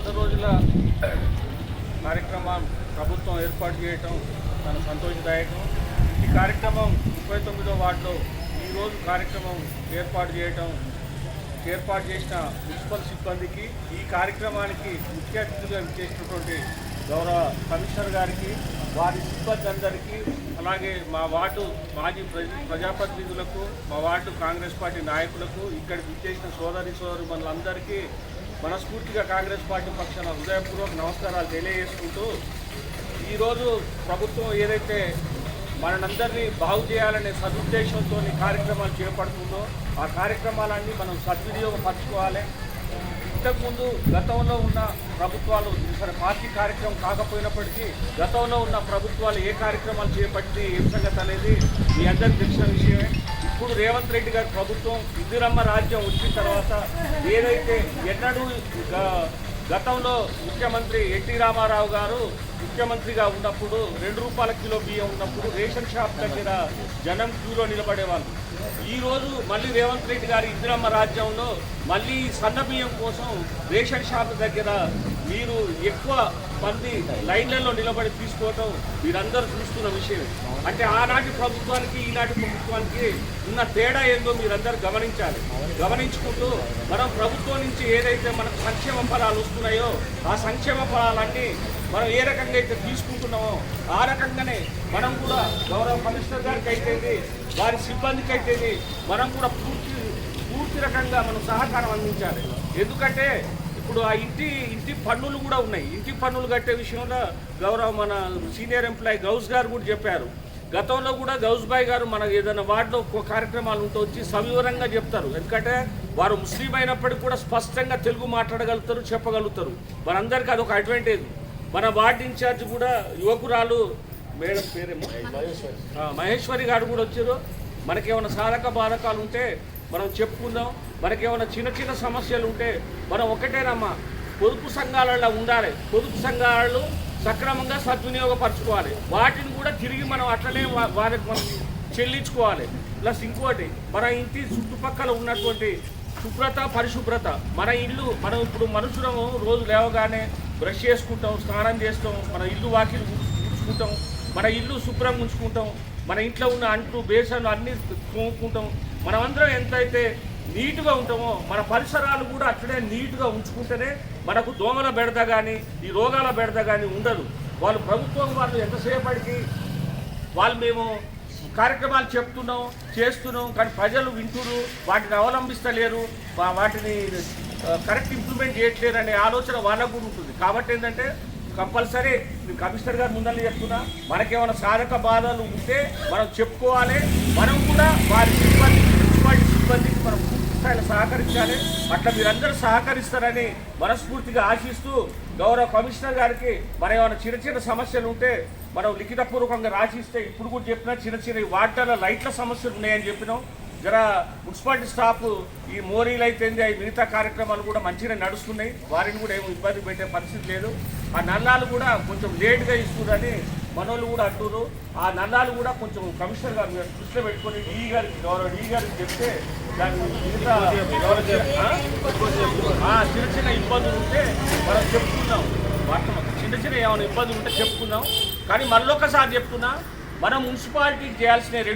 100 రోజుల కార్యక్రమం ప్రభుత్వం ఏర్పాటు చేయటం చాలా సంతోషదాయకం. ఈ కార్యక్రమం 39వ వార్డులో ఈరోజు కార్యక్రమం ఏర్పాటు చేసిన మున్సిపల్ సిబ్బందికి, ఈ కార్యక్రమానికి ముఖ్య అతిథిగా చేసినటువంటి గౌరవ కమిషనర్ గారికి, వారి సిబ్బంది అందరికీ, అలాగే మా వార్డు మాజీ ప్రజాప్రతినిధులకు, మా వార్డు కాంగ్రెస్ పార్టీ నాయకులకు, ఇక్కడికి విచ్చేసిన సోదరులందరికీ మనస్ఫూర్తిగా కాంగ్రెస్ పార్టీ పక్షాన హృదయపూర్వక నమస్కారాలు తెలియజేసుకుంటూ, ఈరోజు ప్రభుత్వం ఏదైతే మనందరినీ బాగు చేయాలనే సదుద్దేశంతో కార్యక్రమాలు చేపడుతుందో ఆ కార్యక్రమాలన్నీ మనం సద్వినియోగపరచుకోవాలి. ఇంతకుముందు గతంలో ఉన్న ప్రభుత్వాలు సరే పార్టీ కార్యక్రమం కాకపోయినప్పటికీ గతంలో ఉన్న ప్రభుత్వాలు ఏ కార్యక్రమాలు చేపట్టి ఏం సంగతి అనేది మీ అందరికీ తెలిసిన విషయమే. ఇప్పుడు రేవంత్ రెడ్డి గారి ప్రభుత్వం ఇందిరమ్మ రాజ్యం వచ్చిన తర్వాత ఏదైతే ఎన్నడూ గతంలో ముఖ్యమంత్రి ఎన్టీ రామారావు గారు ముఖ్యమంత్రిగా ఉన్నప్పుడు 2 రూపాయల కిలో బియ్యం ఉన్నప్పుడు రేషన్ షాప్ దగ్గర జనం క్యూలో నిలబడేవాళ్ళు. ఈరోజు మళ్ళీ రేవంత్ రెడ్డి గారి ఇందిరమ్మ రాజ్యంలో మళ్ళీ సన్న బియ్యం కోసం రేషన్ షాప్ దగ్గర మీరు ఎక్కువ మంది లైన్లలో నిలబడి తీసుకోవటం మీరందరూ చూస్తున్న విషయం. అంటే ఆనాటి ప్రభుత్వానికి ఈనాటి ప్రభుత్వానికి ఉన్న తేడా ఏందో మీరందరూ గమనించుకుంటూ మనం ప్రభుత్వం నుంచి ఏదైతే మనకు సంక్షేమ ఫలాలు వస్తున్నాయో ఆ సంక్షేమ ఫలాలన్నీ మనం ఏ రకంగా అయితే తీసుకుంటున్నామో ఆ రకంగానే మనం కూడా గౌరవ కమిషనర్ గారికి అయితేది, వారి సిబ్బందికి అయితేది మనం కూడా పూర్తి రకంగా మనం సహకారం అందించాలి. ఎందుకంటే ఇప్పుడు ఆ ఇంటి పన్నులు కూడా ఉన్నాయి. ఇంటి పన్నులు కట్టే విషయంలో గౌరవ మన సీనియర్ ఎంప్లాయీ గౌస్ గారు కూడా చెప్పారు. గతంలో కూడా గౌస్ బాయ్ గారు మన ఏదైనా వార్డులో కార్యక్రమాలు ఉంటూ వచ్చి సవివరంగా చెప్తారు. ఎందుకంటే వారు ముస్లిం అయినప్పటికీ కూడా స్పష్టంగా తెలుగు మాట్లాడగలుగుతారు, చెప్పగలుగుతారు. మనందరికీ అదొక అడ్వాంటేజ్. మన వార్డు ఇన్ఛార్జ్ కూడా యువకురాలు మేడం పేరేమో మహేశ్వరి గారు కూడా వచ్చారు. మనకేమైనా సాధక బాధకాలు ఉంటే మనం చెప్పుకుందాం. మనకేమైనా చిన్న సమస్యలు ఉంటే మనం ఒకటేనమ్మా, పొదుపు సంఘాలలో ఉండాలి. పొదుపు సంఘాలు సక్రమంగా సద్వినియోగపరచుకోవాలి. వాటిని కూడా తిరిగి మనం అట్లనే వారికి మనం చెల్లించుకోవాలి. ప్లస్ ఇంకోటి, మన ఇంటి చుట్టుపక్కల ఉన్నటువంటి శుభ్రత, పరిశుభ్రత. మనం ఇప్పుడు మనుషులము రోజు లేవగానే బ్రష్ చేసుకుంటాం, స్నానం చేస్తాం, మన ఇల్లు వాకిలు ఉంచుకుంటాం, మన ఇల్లు శుభ్రంగా ఉంచుకుంటాం, మన ఇంట్లో ఉన్న అంట్లు బేసన్లు అన్నీ తోముకుంటాం. మనమందరం ఎంతైతే నీట్గా ఉంటామో మన పరిసరాలు కూడా అట్లనే నీట్గా ఉంచుకుంటేనే మనకు దోమల బెడద కానీ ఈ రోగాల బెడద కానీ ఉండదు. ప్రభుత్వం వాళ్ళు ఎంతసేపటికి మేము కార్యక్రమాలు చేస్తున్నాం కానీ ప్రజలు వింటున్నారు, వాటిని అవలంబిస్తలేరు, వాటిని కరెక్ట్ ఇంప్లిమెంట్ చేయట్లేరు అనే ఆలోచన వాళ్ళకు కూడా ఉంటుంది. కాబట్టి ఏంటంటే కంపల్సరీ కమిషనర్ గారు ముందర చెప్తున్నా, మనకేమైనా సాధక బాధలు ఉంటే మనం చెప్పుకోవాలి. మనం కూడా వారి సిబ్బందికి మనం పూర్తి స్థాయిలో సహకరించాలి. అట్లా మీరందరూ సహకరిస్తారని మనస్ఫూర్తిగా ఆశిస్తూ, గౌరవ కమిషనర్ గారికి మనం ఏమైనా చిన్న సమస్యలు ఉంటే మనం లిఖితపూర్వకంగా రాసిస్తే, ఇప్పుడు కూడా చెప్పినా చిన్న వాటర్ లైట్ల సమస్యలు ఉన్నాయని చెప్పినాం. జర మున్సిపాలిటీ స్టాఫ్ ఈ మోరీలు అయితే మిగతా కార్యక్రమాలు కూడా మంచిగా నడుస్తున్నాయి. వారిని కూడా ఏమి ఇబ్బంది పెట్టే పరిస్థితి లేదు. ఆ నల్లాలు కూడా కొంచెం లేట్గా ఇస్తున్నారని మనోళ్ళు కూడా అంటున్నారు. ఆ నల్లాలు కూడా కొంచెం కమిషనర్ గారు దృష్టిలో పెట్టుకొని గౌరవ డీ గారికి చెప్తే దాని మిగతా చిన్న ఇబ్బందులు ఉంటే మనం చెప్పుకుందాం. చిన్న ఏమైనా ఇబ్బందులు ఉంటే చెప్పుకుందాం. కానీ మళ్ళొకసారి చెప్తున్నా, మనం మున్సిపాలిటీకి చేయాల్సిన